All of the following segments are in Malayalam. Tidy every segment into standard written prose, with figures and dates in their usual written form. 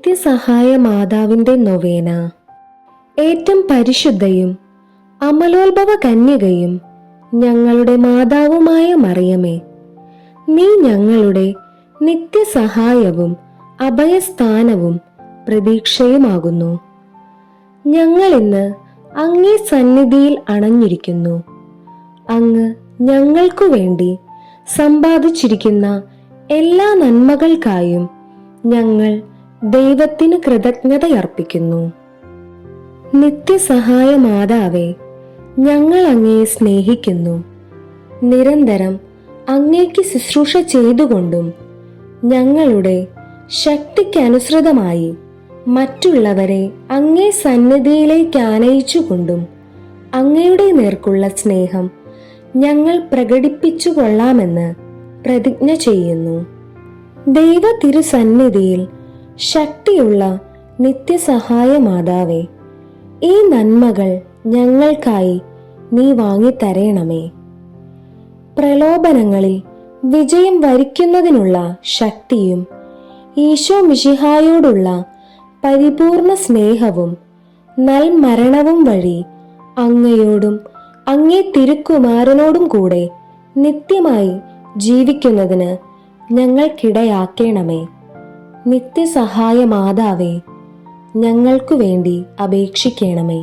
നിത്യസഹായ മാതാവിന്റെ നൊവേന. ഏറ്റവും പരിശുദ്ധയും അമലോത്ഭവ കന്യകയും ഞങ്ങളുടെ മാതാവുമായ മറിയമേ, നീ ഞങ്ങളുടെ നിത്യസഹായവും അഭയസ്ഥാനവും പ്രതീക്ഷയുമാകുന്നു. ഞങ്ങൾ ഇന്ന് അങ്ങേ സന്നിധിയിൽ അണഞ്ഞിരിക്കുന്നു. അങ്ങ് ഞങ്ങൾക്കു വേണ്ടി സമ്പാദിച്ചിരിക്കുന്ന എല്ലാ നന്മകൾക്കായും ഞങ്ങൾ ദൈവത്തിന് കൃതജ്ഞതയർപ്പിക്കുന്നു. നിത്യസഹായ മാതാവേ, ഞങ്ങൾ അങ്ങയെ സ്നേഹിക്കുന്നു. നിരന്തരം അങ്ങേക്ക് ശുശ്രൂഷ ചെയ്തുകൊണ്ടും ഞങ്ങളുടെ ശക്തിക്കനുസൃതമായി മറ്റുള്ളവരെ അങ്ങേ സന്നിധിയിലേക്ക് ആനയിച്ചുകൊണ്ടും അങ്ങയുടെ നേർക്കുള്ള സ്നേഹം ഞങ്ങൾ പ്രകടിപ്പിച്ചു കൊള്ളാമെന്ന് പ്രതിജ്ഞ ചെയ്യുന്നു. ദൈവ തിരുസന്നിധിയിൽ ശക്തിയുള്ള നിത്യസഹായ മാതാവേ, ഈ നന്മകൾ ഞങ്ങൾക്കായി നീ വാങ്ങിത്തരേണമേ. പ്രലോഭനങ്ങളിൽ വിജയം വരിക്കുന്നതിനുള്ള ശക്തിയും ഈശോ മിശിഹായോടുള്ള പരിപൂർണ സ്നേഹവും നൽമരണവും വഴി അങ്ങയോടും അങ്ങേ തിരുക്കുമാരനോടും കൂടെ നിത്യമായി ജീവിക്കുന്നതിന് ഞങ്ങൾക്കിടയാക്കേണമേ. നിത്യസഹായ മാതാവേ, ഞങ്ങൾക്കു വേണ്ടി അപേക്ഷിക്കണമേ.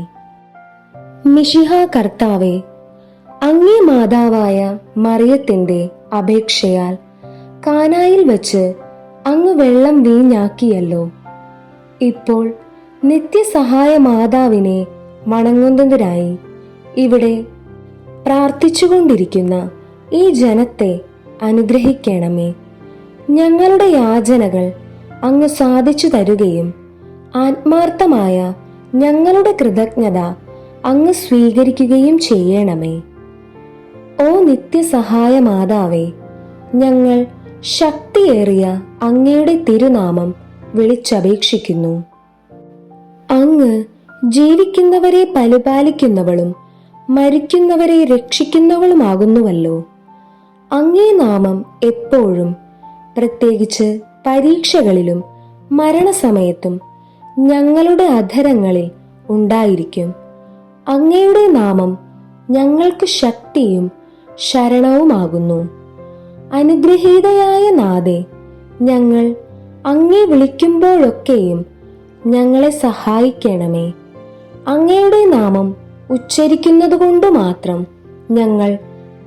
മിശിഹ കർത്താവേ, അങ്ങേ മാതാവായ മറിയത്തിന്റെ അപേക്ഷയാൽ കാനായിൽ വച്ച് അങ്ങ് വെള്ളം വീഞ്ഞാക്കിയല്ലോ. ഇപ്പോൾ നിത്യസഹായ മാതാവിനെ വണങ്ങുന്നതിനായി ഇവിടെ പ്രാർത്ഥിച്ചുകൊണ്ടിരിക്കുന്ന ഈ ജനത്തെ അനുഗ്രഹിക്കണമേ. ഞങ്ങളുടെ യാചനകൾ അങ്ങ് സാധിച്ചു തരുകയും ആത്മാർത്ഥമായ ഞങ്ങളുടെ കൃതജ്ഞത അങ്ങ് സ്വീകരിക്കുകയും ചെയ്യണമേ. ഓ നിത്യസഹായ മാതാവേ, ഞങ്ങൾ ശക്തിയേറിയ അങ്ങയുടെ തിരുനാമം വിളിച്ചപേക്ഷിക്കുന്നു. അങ്ങ് ജീവിക്കുന്നവരെ പരിപാലിക്കുന്നവളും മരിക്കുന്നവരെ രക്ഷിക്കുന്നവളുമാകുന്നുവല്ലോ. അങ്ങേ നാമം എപ്പോഴും, പ്രത്യേകിച്ച് പരീക്ഷകളിലും മരണസമയത്തും ഞങ്ങളുടെ അധരങ്ങളിൽ ഉണ്ടായിരിക്കും. അങ്ങയുടെ നാമം ഞങ്ങൾക്ക് ശക്തിയും ശരണവുമാകുന്നു. അനുഗ്രഹീതയായ നാഥേ, ഞങ്ങൾ അങ്ങേ വിളിക്കുമ്പോഴൊക്കെയും ഞങ്ങളെ സഹായിക്കണമേ. അങ്ങയുടെ നാമം ഉച്ചരിക്കുന്നതുകൊണ്ട് മാത്രം ഞങ്ങൾ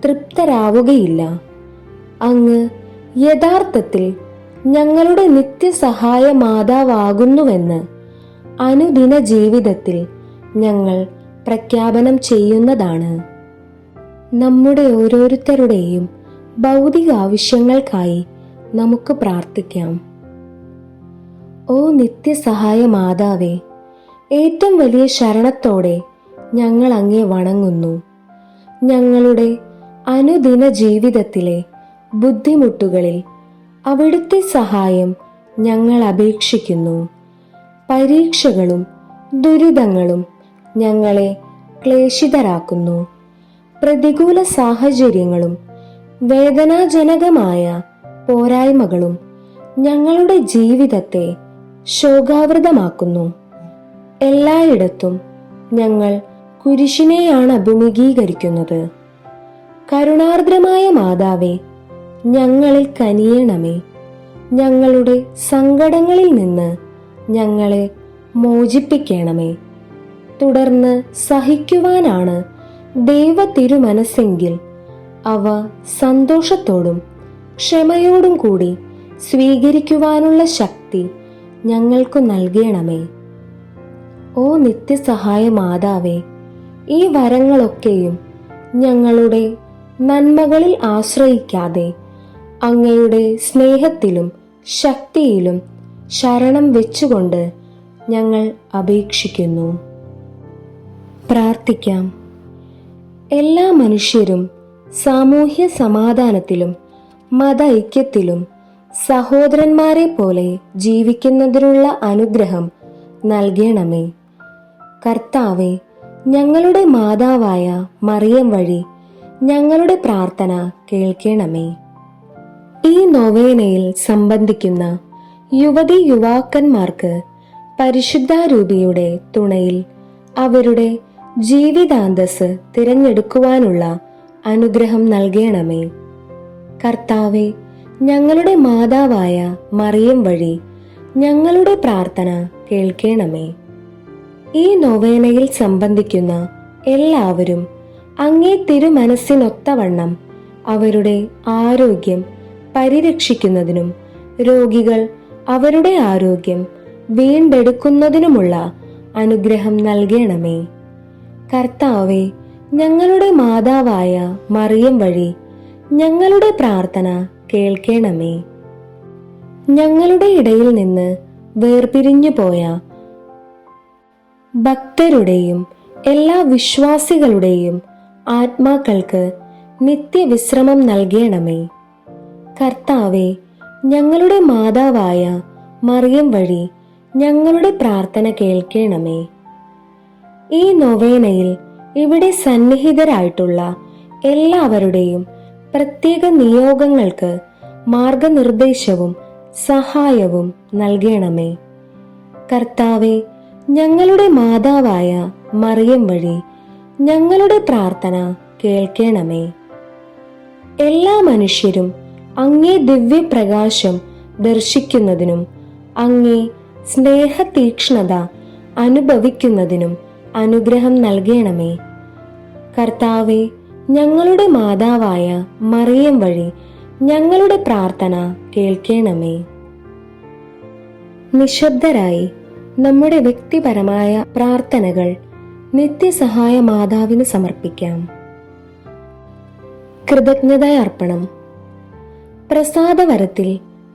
തൃപ്തരാവുകയില്ല. അങ്ങ് യഥാർത്ഥത്തിൽ ഞങ്ങളുടെ നിത്യസഹായ മാതാവാകുന്നുവെന്ന് അനുദിന ജീവിതത്തിൽ ഞങ്ങൾ പ്രഖ്യാപനം ചെയ്യുന്നതാണ്. നമ്മുടെ ഓരോരുത്തരുടെയും ഭൗതിക ആവശ്യങ്ങൾക്കായി നമുക്ക് പ്രാർത്ഥിക്കാം. ഓ നിത്യസഹായ മാതാവേ, ഏറ്റവും വലിയ ശരണത്തോടെ ഞങ്ങൾ അങ്ങേ വണങ്ങുന്നു. ഞങ്ങളുടെ അനുദിന ജീവിതത്തിലെ ബുദ്ധിമുട്ടുകളിൽ അവിടുത്തെ സഹായം ഞങ്ങൾ അപേക്ഷിക്കുന്നു. പരീക്ഷകളും ദുരിതങ്ങളും ഞങ്ങളെ ക്ലേശിതരാക്കുന്നു. പ്രതികൂല സാഹചര്യങ്ങളും വേദനാജനകമായ പോരായ്മകളും ഞങ്ങളുടെ ജീവിതത്തെ ശോകാവൃതമാക്കുന്നു. എല്ലായിടത്തും ഞങ്ങൾ കുരിശിനെയാണ് അഭിമുഖീകരിക്കുന്നത്. കരുണാർദ്രമായ മാതാവേ, ഞങ്ങളിൽ കനിയണമേ. ഞങ്ങളുടെ സങ്കടങ്ങളിൽ നിന്ന് ഞങ്ങളെ മോചിപ്പിക്കണമേ. തുടർന്ന് സഹിക്കുവാനാണ് ദൈവ തിരുമനസ്സെങ്കിൽ അവ സന്തോഷത്തോടും ക്ഷമയോടും കൂടി സ്വീകരിക്കുവാനുള്ള ശക്തി ഞങ്ങൾക്കു നൽകണമേ. ഓ നിത്യസഹായ മാതാവേ, ഈ വരങ്ങളൊക്കെയും ഞങ്ങളുടെ നന്മകളിൽ ആശ്രയിക്കാതെ അങ്ങയുടെ സ്നേഹത്തിലും ശക്തിയിലും ശരണം വെച്ചുകൊണ്ട് ഞങ്ങൾ അപേക്ഷിക്കുന്നു. പ്രാർത്ഥിക്കാം. എല്ലാ മനുഷ്യരും സാമൂഹ്യ സമാധാനത്തിലും മത ഐക്യത്തിലും സഹോദരന്മാരെ പോലെ ജീവിക്കുന്നതിനുള്ള അനുഗ്രഹം നൽകണമേ. കർത്താവെ, ഞങ്ങളുടെ മാതാവായ മറിയം വഴി ഞങ്ങളുടെ പ്രാർത്ഥന കേൾക്കണമേ. ഈ നൊവേനയിൽ സംബന്ധിക്കുന്ന യുവതി യുവാക്കന്മാർക്ക് പരിശുദ്ധാരൂപിയുടെ തുണയിൽ അവരുടെ ജീവിതാന്തസ് തിരഞ്ഞെടുക്കുവാനുള്ള അനുഗ്രഹം നൽകണമേ. കർത്താവെ, ഞങ്ങളുടെ മാതാവായ മറിയം വഴി ഞങ്ങളുടെ പ്രാർത്ഥന കേൾക്കണമേ. ഈ നൊവേനയിൽ സംബന്ധിക്കുന്ന എല്ലാവരും അങ്ങേ തിരുമനസ്സിനൊത്തവണ്ണം അവരുടെ ആരോഗ്യം പരിരക്ഷിക്കുന്നതിനും രോഗികൾ അവരുടെ ആരോഗ്യം വീണ്ടെടുക്കുന്നതിനുമുള്ള അനുഗ്രഹം നൽകണമേ. കർത്താവെ, ഞങ്ങളുടെ മാതാവായ മറിയം വഴി ഞങ്ങളുടെ പ്രാർത്ഥന കേൾക്കണമേ. ഞങ്ങളുടെ ഇടയിൽ നിന്ന് വേർപിരിഞ്ഞു പോയ ഭക്തരുടെയും എല്ലാ വിശ്വാസികളുടെയും ആത്മാക്കൾക്ക് നിത്യവിശ്രമം നൽകണമേ. കർത്താവെ, ഞങ്ങളുടെ മാതാവായ മറിയം വഴി ഞങ്ങളുടെ പ്രാർത്ഥന കേൾക്കണമേ. ഈ നൊവേനയിൽ ഇവിടെ സന്നിഹിതരായിട്ടുള്ള എല്ലാവരുടെയും പ്രത്യേക നിയോഗങ്ങൾക്ക് മാർഗനിർദ്ദേശവും സഹായവും നൽകണമേ. കർത്താവെ, ഞങ്ങളുടെ മാതാവായ മറിയം വഴി ഞങ്ങളുടെ പ്രാർത്ഥന കേൾക്കണമേ. എല്ലാ മനുഷ്യരും അങ്ങേ ദിവ്യപ്രകാശം ദർശിക്കുന്നതിനും അങ്ങേ സ്നേഹതീക്ഷ്ണത അനുഭവിക്കുന്നതിനും അനുഗ്രഹം നൽകണമേ. കർത്താവെ, ഞങ്ങളുടെ മാതാവായ മറിയം വഴി ഞങ്ങളുടെ പ്രാർത്ഥന കേൾക്കണമേ. നിശബ്ദരായി നമ്മുടെ വ്യക്തിപരമായ പ്രാർത്ഥനകൾ നിത്യസഹായ മാതാവിന് സമർപ്പിക്കാം. കൃതജ്ഞതാർപ്പണം. പ്രസാദവരത്തിൽ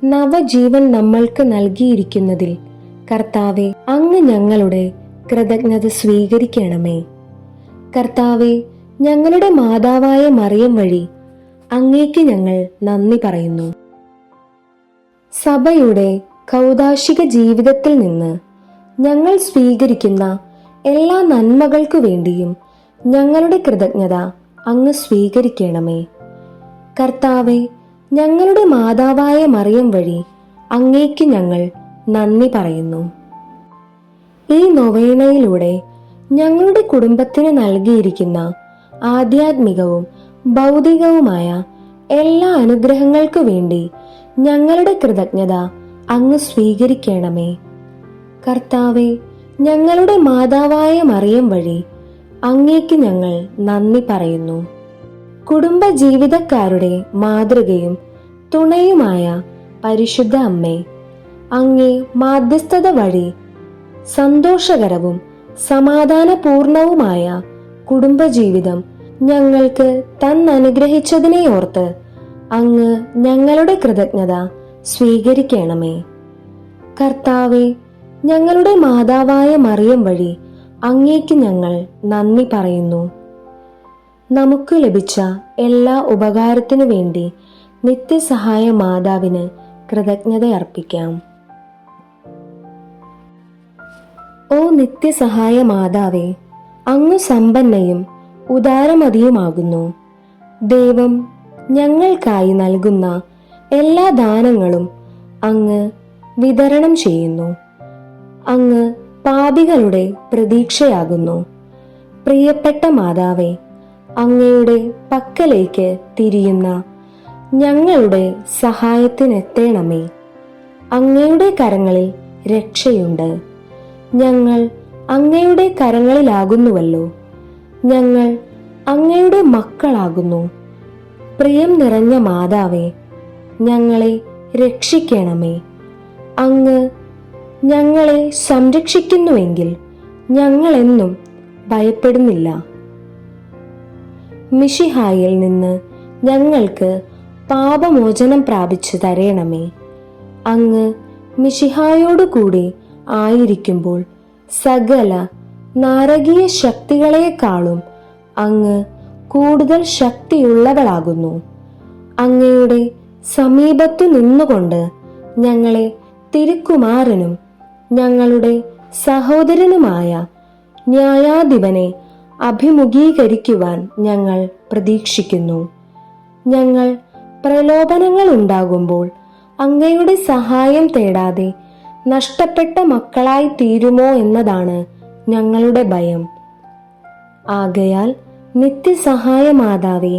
നവജീവൻ നമ്മൾക്ക് നൽകിയിരിക്കുന്നതിൽ കർത്താവെ, അങ്ങ് ഞങ്ങളുടെ കൃതജ്ഞത സ്വീകരിക്കണമേ. കർത്താവെ, ഞങ്ങളുടെ മാതാവായ മറിയം വഴി അങ്ങേക്ക് ഞങ്ങൾ നന്ദി പറയുന്നു. സഭയുടെ കൗദാശിക ജീവിതത്തിൽ നിന്ന് ഞങ്ങൾ സ്വീകരിക്കുന്ന എല്ലാ നന്മകൾക്കു വേണ്ടിയും ഞങ്ങളുടെ കൃതജ്ഞത അങ്ങ് സ്വീകരിക്കണമേ. കർത്താവെ, ഞങ്ങളുടെ മാതാവായ മറിയം വഴി അങ്ങേക്ക് ഞങ്ങൾ നന്ദി പറയുന്നു. ഈ നൊവേനയിലൂടെ ഞങ്ങളുടെ കുടുംബത്തിന് നൽകിയിരിക്കുന്ന ആധ്യാത്മികവും ഭൗതികവുമായ എല്ലാ അനുഗ്രഹങ്ങൾക്കു വേണ്ടി ഞങ്ങളുടെ കൃതജ്ഞത അങ്ങ് സ്വീകരിക്കണമേ. കർത്താവെ, ഞങ്ങളുടെ മാതാവായ മറിയം വഴി അങ്ങേക്ക് ഞങ്ങൾ നന്ദി പറയുന്നു. കുടുംബ ജീവിതക്കാരുടെ മാതൃകയും തുണയുമായ പരിശുദ്ധ അമ്മേ, അങ്ങേ മാധ്യസ്ഥത വഴി സന്തോഷകരവും സമാധാനപൂർണവുമായ കുടുംബജീവിതം ഞങ്ങൾക്ക് തന്നനുഗ്രഹിച്ചതിനെ ഓർത്ത് അങ്ങ് ഞങ്ങളുടെ കൃതജ്ഞത സ്വീകരിക്കണമേ. കർത്താവെ, ഞങ്ങളുടെ മാതാവായ മറിയം വഴി അങ്ങേക്ക് ഞങ്ങൾ നന്ദി പറയുന്നു. നമുക്ക് ലഭിച്ച എല്ലാ ഉപകാരത്തിനു വേണ്ടി നിത്യസഹായ മാതാവിന് കൃതജ്ഞത അർപ്പിക്കാം. ഓ നിത്യസഹായ മാതാവേ, അങ്ങ് സമ്പന്നയും ഉദാരമതിയുമാകുന്നു. ദൈവം ഞങ്ങൾക്കായി നൽകുന്ന എല്ലാ ദാനങ്ങളും അങ്ങ് വിതരണം ചെയ്യുന്നു. അങ്ങ് പാപികളുടെ പ്രതീക്ഷയാകുന്നു. പ്രിയപ്പെട്ട മാതാവേ, അങ്ങയുടെ പക്കലേക്ക് തിരിയുന്ന ഞങ്ങളുടെ സഹായത്തിനെത്തേണമേ. അങ്ങയുടെ കരങ്ങളിൽ രക്ഷയുണ്ട്. ഞങ്ങൾ അങ്ങയുടെ കരങ്ങളിലാകുന്നുവല്ലോ. ഞങ്ങൾ അങ്ങയുടെ മക്കളാകുന്നു. പ്രിയം നിറഞ്ഞ മാതാവേ, ഞങ്ങളെ രക്ഷിക്കണമേ. അങ്ങ് ഞങ്ങളെ സംരക്ഷിക്കുന്നുവെങ്കിൽ ഞങ്ങളെന്നും ഭയപ്പെടുന്നില്ല. മിശിഹായിൽ നിന്ന് ഞങ്ങൾക്ക് പാപമോചനം പ്രാപിച്ചു തരണമേ. അങ്ങ് മിശിഹായോടുകൂടി ആയിരിക്കുമ്പോൾ സകല നാരകീയ ശക്തികളെക്കാളും അങ്ങ് കൂടുതൽ ശക്തിയുള്ളവളാകുന്നു. അങ്ങയുടെ സമീപത്തു നിന്നുകൊണ്ട് ഞങ്ങളെ തിരുക്കുമാരനും ഞങ്ങളുടെ സഹോദരനുമായ ന്യായാധിപനെ അഭിമുഖീകരിക്കുവാൻ ഞങ്ങൾ പ്രതീക്ഷിക്കുന്നു. ഞങ്ങൾ പ്രലോഭനങ്ങൾ ഉണ്ടാകുമ്പോൾ അങ്ങയുടെ സഹായം തേടാതെ നഷ്ടപ്പെട്ട മക്കളായി തീരുമോ എന്നതാണ് ഞങ്ങളുടെ ഭയം. ആകയാൽ നിത്യസഹായ മാതാവേ,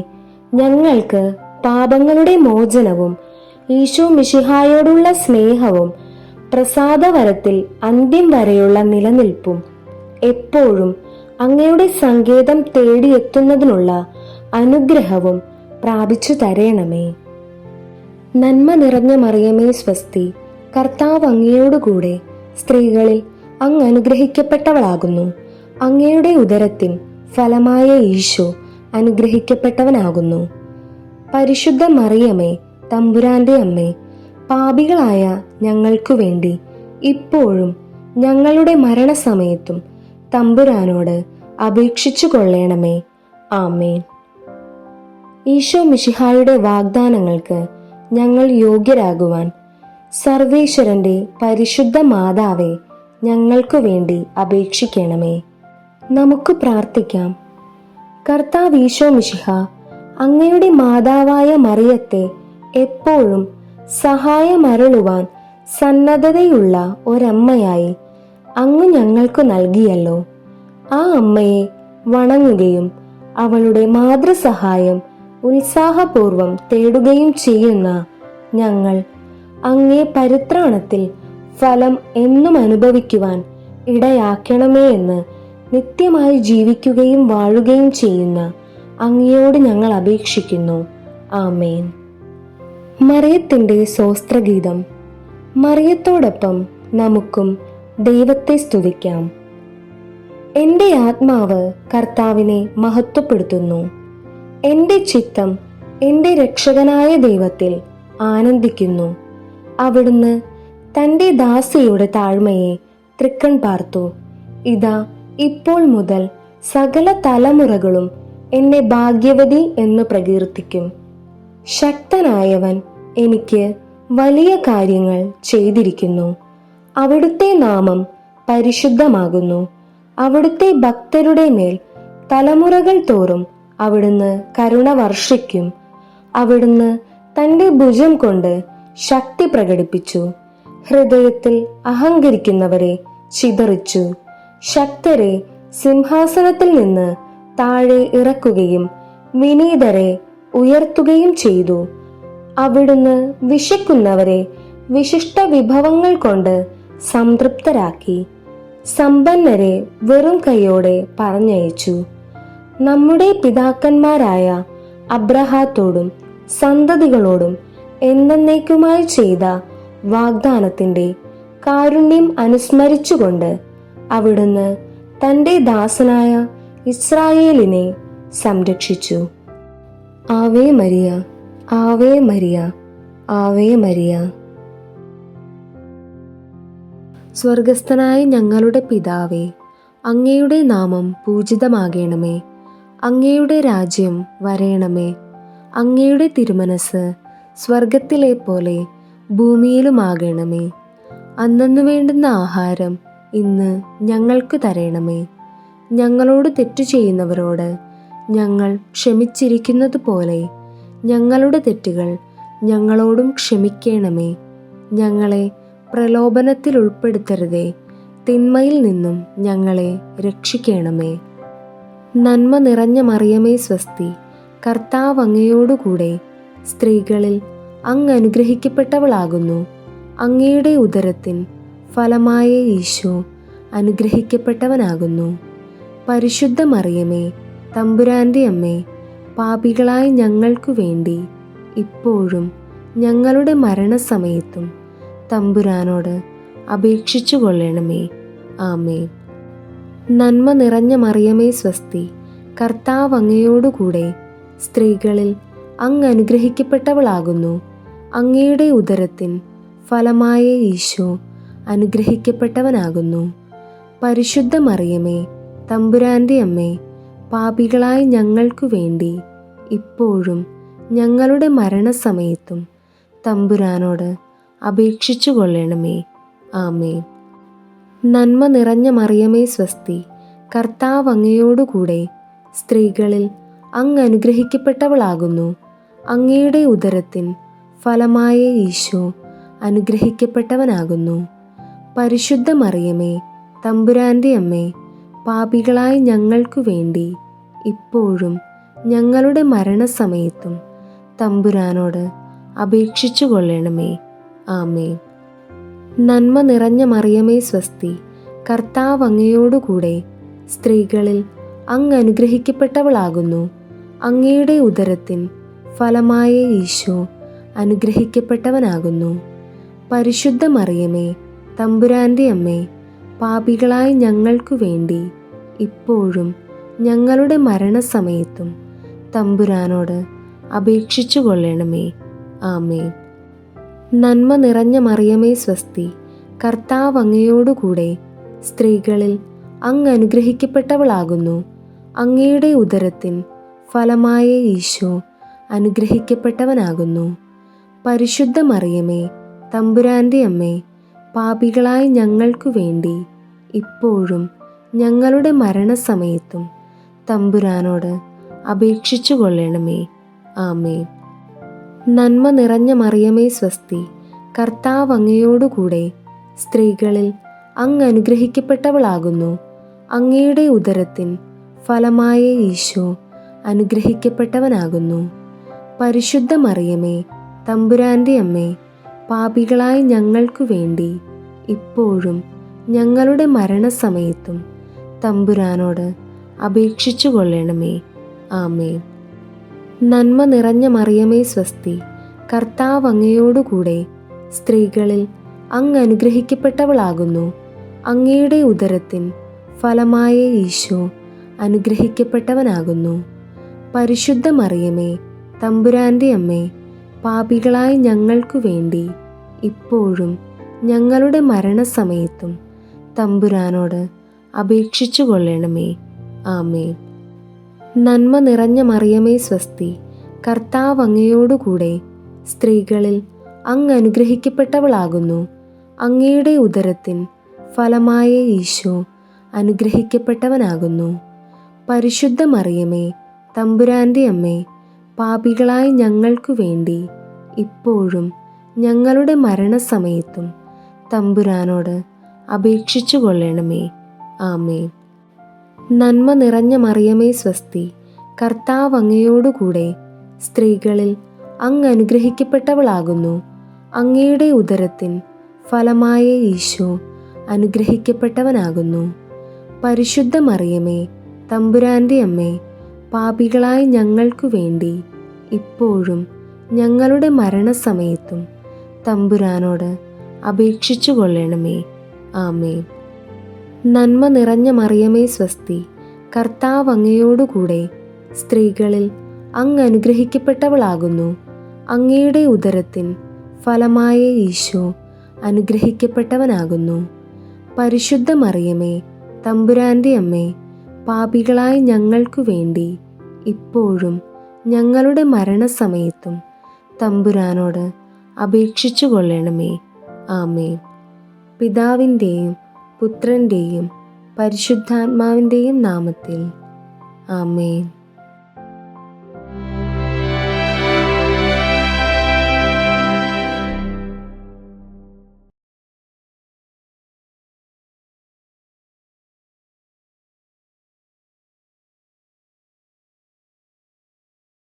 ഞങ്ങൾക്ക് പാപങ്ങളുടെ മോചനവും ഈശോ മിശിഹായോടുള്ള സ്നേഹവും പ്രസാദവരത്തിൽ അന്ത്യം വരെയുള്ള നിലനിൽപ്പും എപ്പോഴും അങ്ങയുടെ സങ്കേതം തേടിയെത്തുന്നതിനുള്ള അനുഗ്രഹവും പ്രാപിച്ചു തരേണമേ. നന്മ നിറഞ്ഞ മറിയമേ സ്വസ്തി, കർത്താവ് അങ്ങയോടുകൂടെ സ്ത്രീകളിൽ അങ്ങ് അനുഗ്രഹിക്കപ്പെട്ടവളാകുന്നു. അങ്ങയുടെ ഉദരത്തിൻ ഫലമായ ഈശോ അനുഗ്രഹിക്കപ്പെട്ടവനാകുന്നു. പരിശുദ്ധ മറിയമേ, തമ്പുരാന്റെ അമ്മേ, പാപികളായ ഞങ്ങൾക്കു വേണ്ടി ഇപ്പോഴും ഞങ്ങളുടെ മരണസമയത്തും തമ്പുരാനോട് അപേക്ഷിച്ചു കൊള്ളണമേ. ആമേൻ. ഈശോ മിശിഹായുടെ വാഗ്ദാനങ്ങൾക്ക് ഞങ്ങൾ യോഗ്യരാകുവാൻ സർവേശ്വരന്റെ പരിശുദ്ധ മാതാവേ, ഞങ്ങൾക്കു വേണ്ടി അപേക്ഷിക്കണമേ. നമുക്ക് പ്രാർത്ഥിക്കാം. കർത്താവ് ഈശോ മിശിഹ അങ്ങയുടെ മാതാവായ മറിയത്തെ എപ്പോഴും സഹായമരുളുവാൻ സന്നദ്ധതയുള്ള ഒരമ്മയായി അങ്ങ് ഞങ്ങൾക്ക് നൽകിയല്ലോ. ആ അമ്മയെ വണങ്ങുകയും അവളുടെ മാതൃസഹായം ഉത്സാഹപൂർവം തേടുകയും ചെയ്യുന്ന ഞങ്ങൾ അങ്ങേ പരിത്രാണത്തിൽ ഫലം എന്നും അനുഭവിക്കുവാൻ ഇടയാക്കണമേ എന്ന് നിത്യമായി ജീവിക്കുകയും വാഴുകയും ചെയ്യുന്ന അങ്ങയോട് ഞങ്ങൾ അപേക്ഷിക്കുന്നു. ആമേൻ. മറിയത്തിന്റെ സ്തോത്രഗീതം. മറിയത്തോടൊപ്പം നമുക്കും ദൈവത്തെ സ്തുതിക്കാം. എൻ്റെ ആത്മാവ് കർത്താവിനെ മഹത്വപ്പെടുത്തുന്നു. എൻ്റെ ചിത്തം എൻ്റെ രക്ഷകനായ ദൈവത്തിൽ ആനന്ദിക്കുന്നു. അവിടുന്ന് തൻ്റെ ദാസിയുടെ താഴ്മയെ തൃക്കൺ പാർത്തു. ഇതാ, ഇപ്പോൾ മുതൽ സകല തലമുറകളും എന്നെ ഭാഗ്യവതി എന്ന് പ്രകീർത്തിക്കും. ശക്തനായവൻ എനിക്ക് വലിയ കാര്യങ്ങൾ ചെയ്തിരിക്കുന്നു. അവിടുത്തെ നാമം പരിശുദ്ധമാകുന്നു. അവിടുത്തെ ഭക്തരുടെ മേൽ തലമുറകൾ തോറും അവിടുന്ന് കരുണ വർഷിക്കും. അവിടുന്ന് തൻ്റെ ഭുജം കൊണ്ട് ശക്തി പ്രകടിപ്പിച്ചു. ഹൃദയത്തിൽ അഹങ്കരിക്കുന്നവരെ ചിതറിച്ചു. ശക്തരെ സിംഹാസനത്തിൽ നിന്ന് താഴെ ഇറക്കുകയും വിനീതരെ ഉയർത്തുകയും ചെയ്തു. അവിടുന്ന് വിശക്കുന്നവരെ വിശിഷ്ട വിഭവങ്ങൾ കൊണ്ട് സംതൃപ്തരാക്കി. സമ്പന്നരെ വെറും കൈയോടെ പറഞ്ഞയച്ചു. നമ്മുടെ പിതാക്കന്മാരായ അബ്രഹാത്തോടും സന്തതികളോടും എന്നേക്കുമായി ചെയ്ത വാഗ്ദാനത്തിന്റെ കാരുണ്യം അനുസ്മരിച്ചുകൊണ്ട് അവിടുന്ന് തൻ്റെ ദാസനായ ഇസ്രായേലിനെ സംരക്ഷിച്ചു. Ave Maria, Ave Maria, Ave Maria. സ്വർഗസ്ഥനായ ഞങ്ങളുടെ പിതാവേ, അങ്ങയുടെ നാമം പൂജിതമാകണമേ. അങ്ങയുടെ രാജ്യം വരേണമേ. അങ്ങയുടെ തിരുമനസ് സ്വർഗത്തിലെ പോലെ ഭൂമിയിലുമാകണമേ. അന്നന്നു വേണ്ടുന്ന ആഹാരം ഇന്ന് ഞങ്ങൾക്ക് തരണമേ. ഞങ്ങളോട് തെറ്റു ചെയ്യുന്നവരോട് ഞങ്ങൾ ക്ഷമിച്ചിരിക്കുന്നത് പോലെ ഞങ്ങളുടെ തെറ്റുകൾ ഞങ്ങളോടും ക്ഷമിക്കണമേ. ഞങ്ങളെ പ്രലോഭനത്തിൽ ഉൾപ്പെടുത്തരുതേ, തിന്മയിൽ നിന്നും ഞങ്ങളെ രക്ഷിക്കണമേ. നന്മ നിറഞ്ഞ മറിയമേ സ്വസ്തി, കർത്താവ് അങ്ങയോടുകൂടെ സ്ത്രീകളിൽ അങ്ങ് അനുഗ്രഹിക്കപ്പെട്ടവളാകുന്നു. അങ്ങയുടെ ഉദരത്തിൻ ഫലമായ ഈശോ അനുഗ്രഹിക്കപ്പെട്ടവനാകുന്നു. പരിശുദ്ധ മറിയമേ, തമ്പുരാന്റെ അമ്മേ, പാപികളായ ഞങ്ങൾക്കു വേണ്ടി ഇപ്പോഴും ഞങ്ങളുടെ മരണസമയത്തും തമ്പുരാനോട് അപേക്ഷിച്ചു കൊള്ളണമേ. ആമേൻ. നന്മ നിറഞ്ഞ മറിയമേ സ്വസ്തി, കർത്താവ് അങ്ങയോടുകൂടെ സ്ത്രീകളിൽ അങ്ങ് അനുഗ്രഹിക്കപ്പെട്ടവളാകുന്നു. അങ്ങയുടെ ഉദരത്തിൻ ഫലമായ ഈശോ അനുഗ്രഹിക്കപ്പെട്ടവനാകുന്നു. പരിശുദ്ധ മറിയമേ, തമ്പുരാന്റെ അമ്മേ, പാപികളായ ഞങ്ങൾക്കു വേണ്ടി ഇപ്പോഴും ഞങ്ങളുടെ മരണസമയത്തും തമ്പുരാനോട് അപേക്ഷിച്ചു കൊള്ളണമേ. ആമേൻ. നന്മ നിറഞ്ഞ മറിയമേ സ്വസ്തി, കർത്താവ് അങ്ങയോടുകൂടെ സ്ത്രീകളിൽ അങ്ങ് അനുഗ്രഹിക്കപ്പെട്ടവളാകുന്നു. അങ്ങയുടെ ഉദരത്തിൻ ഫലമായ ഈശോ അനുഗ്രഹിക്കപ്പെട്ടവനാകുന്നു. പരിശുദ്ധ മറിയമേ, തമ്പുരാൻ്റെ അമ്മേ, പാപികളായ ഞങ്ങൾക്കു വേണ്ടി ഇപ്പോഴും ഞങ്ങളുടെ മരണസമയത്തും തമ്പുരാനോട് അപേക്ഷിച്ചു കൊള്ളണമേ. ആമേൻ. നന്മ നിറഞ്ഞ മറിയമേ സ്വസ്തി, കർത്താവ് അങ്ങയോടുകൂടെ സ്ത്രീകളിൽ അങ്ങ് അനുഗ്രഹിക്കപ്പെട്ടവളാകുന്നു. അങ്ങയുടെ ഉദരത്തിൻ ഫലമായ ഈശോ അനുഗ്രഹിക്കപ്പെട്ടവനാകുന്നു. പരിശുദ്ധ മറിയമേ, തമ്പുരാൻ്റെ അമ്മേ, പാപികളായ ഞങ്ങൾക്കു വേണ്ടി ഇപ്പോഴും ഞങ്ങളുടെ മരണസമയത്തും തമ്പുരാനോട് അപേക്ഷിച്ചു കൊള്ളണമേ. ആമേൻ. നന്മ നിറഞ്ഞ മറിയമേ സ്വസ്തി, കർത്താവ് അങ്ങയോടുകൂടെ സ്ത്രീകളിൽ അങ്ങ് അനുഗ്രഹിക്കപ്പെട്ടവളാകുന്നു. അങ്ങയുടെ ഉദരത്തിൻ ഫലമായ ഈശോ അനുഗ്രഹിക്കപ്പെട്ടവനാകുന്നു. പരിശുദ്ധ മറിയമേ, തമ്പുരാൻ്റെ അമ്മേ, പാപികളായ ഞങ്ങൾക്കു വേണ്ടി ഇപ്പോഴും ഞങ്ങളുടെ മരണസമയത്തും തമ്പുരാനോട് അപേക്ഷിച്ചു കൊള്ളണമേ. ആമേൻ. നന്മ നിറഞ്ഞ മറിയമേ സ്വസ്തി, കർത്താവ് അങ്ങയോടുകൂടെ സ്ത്രീകളിൽ അങ്ങ് അനുഗ്രഹിക്കപ്പെട്ടവളാകുന്നു. അങ്ങയുടെ ഉദരത്തിൻ ഫലമായ ഈശോ അനുഗ്രഹിക്കപ്പെട്ടവനാകുന്നു. പരിശുദ്ധ മറിയമേ, തമ്പുരാൻ്റെ അമ്മേ, പാപികളായ ഞങ്ങൾക്കു വേണ്ടി ഇപ്പോഴും ഞങ്ങളുടെ മരണസമയത്തും തമ്പുരാനോട് അപേക്ഷിച്ചു കൊള്ളണമേ. ആമേൻ. നന്മ നിറഞ്ഞ മറിയമേ സ്വസ്തി, കർത്താവ് അങ്ങയോടുകൂടെ സ്ത്രീകളിൽ അങ്ങ് അനുഗ്രഹിക്കപ്പെട്ടവളാകുന്നു. അങ്ങയുടെ ഉദരത്തിൻ ഫലമായ ഈശോ അനുഗ്രഹിക്കപ്പെട്ടവനാകുന്നു. പരിശുദ്ധ മറിയമേ, തമ്പുരാൻ്റെ അമ്മേ, പാപികളായ ഞങ്ങൾക്കു വേണ്ടി ഇപ്പോഴും ഞങ്ങളുടെ മരണസമയത്തും തമ്പുരാനോട് അപേക്ഷിച്ചു കൊള്ളണമേ. ആമേൻ. നന്മ നിറഞ്ഞ മറിയമേ സ്വസ്തി, കർത്താവ് അങ്ങയോടുകൂടെ സ്ത്രീകളിൽ അങ്ങ് അനുഗ്രഹിക്കപ്പെട്ടവളാകുന്നു. അങ്ങയുടെ ഉദരത്തിൻ ഫലമായ ഈശോ അനുഗ്രഹിക്കപ്പെട്ടവനാകുന്നു. പരിശുദ്ധ മറിയമേ, തമ്പുരാൻ്റെ അമ്മേ, പാപികളായ ഞങ്ങൾക്കു വേണ്ടി ഇപ്പോഴും ഞങ്ങളുടെ മരണസമയത്തും തമ്പുരാനോട് അപേക്ഷിച്ചു കൊള്ളണമേ. ആമേൻ. നന്മ നിറഞ്ഞ മറിയമേ സ്വസ്തി, കർത്താവ് അങ്ങയോടുകൂടെ സ്ത്രീകളിൽ അങ്ങ് അനുഗ്രഹിക്കപ്പെട്ടവളാകുന്നു. അങ്ങയുടെ ഉദരത്തിൻ ഫലമായ ഈശോ അനുഗ്രഹിക്കപ്പെട്ടവനാകുന്നു. പരിശുദ്ധ മറിയമേ, തമ്പുരാൻ്റെ അമ്മേ, പാപികളായ ഞങ്ങൾക്കു വേണ്ടി ഇപ്പോഴും ഞങ്ങളുടെ മരണസമയത്തും തമ്പുരാനോട് അപേക്ഷിച്ചു കൊള്ളണമേ. ആമേൻ. നന്മ നിറഞ്ഞ മറിയമേ സ്വസ്തി, കർത്താവ് അങ്ങയോടുകൂടെ സ്ത്രീകളിൽ അങ്ങ് അനുഗ്രഹിക്കപ്പെട്ടവളാകുന്നു. അങ്ങയുടെ ഉദരത്തിൻ ഫലമായ ഈശോ അനുഗ്രഹിക്കപ്പെട്ടവനാകുന്നു. പരിശുദ്ധ മറിയമേ, തമ്പുരാൻ്റെ അമ്മേ, പാപികളായ ഞങ്ങൾക്കു വേണ്ടി ഇപ്പോഴും ഞങ്ങളുടെ മരണസമയത്തും തമ്പുരാനോട് അപേക്ഷിച്ചു കൊള്ളണമേ. ആമേൻ. പിതാവിൻ്റെയും പുത്രൻ്റെയും പരിശുദ്ധാത്മാവിൻ്റെയും നാമത്തിൽ. ആമേൻ.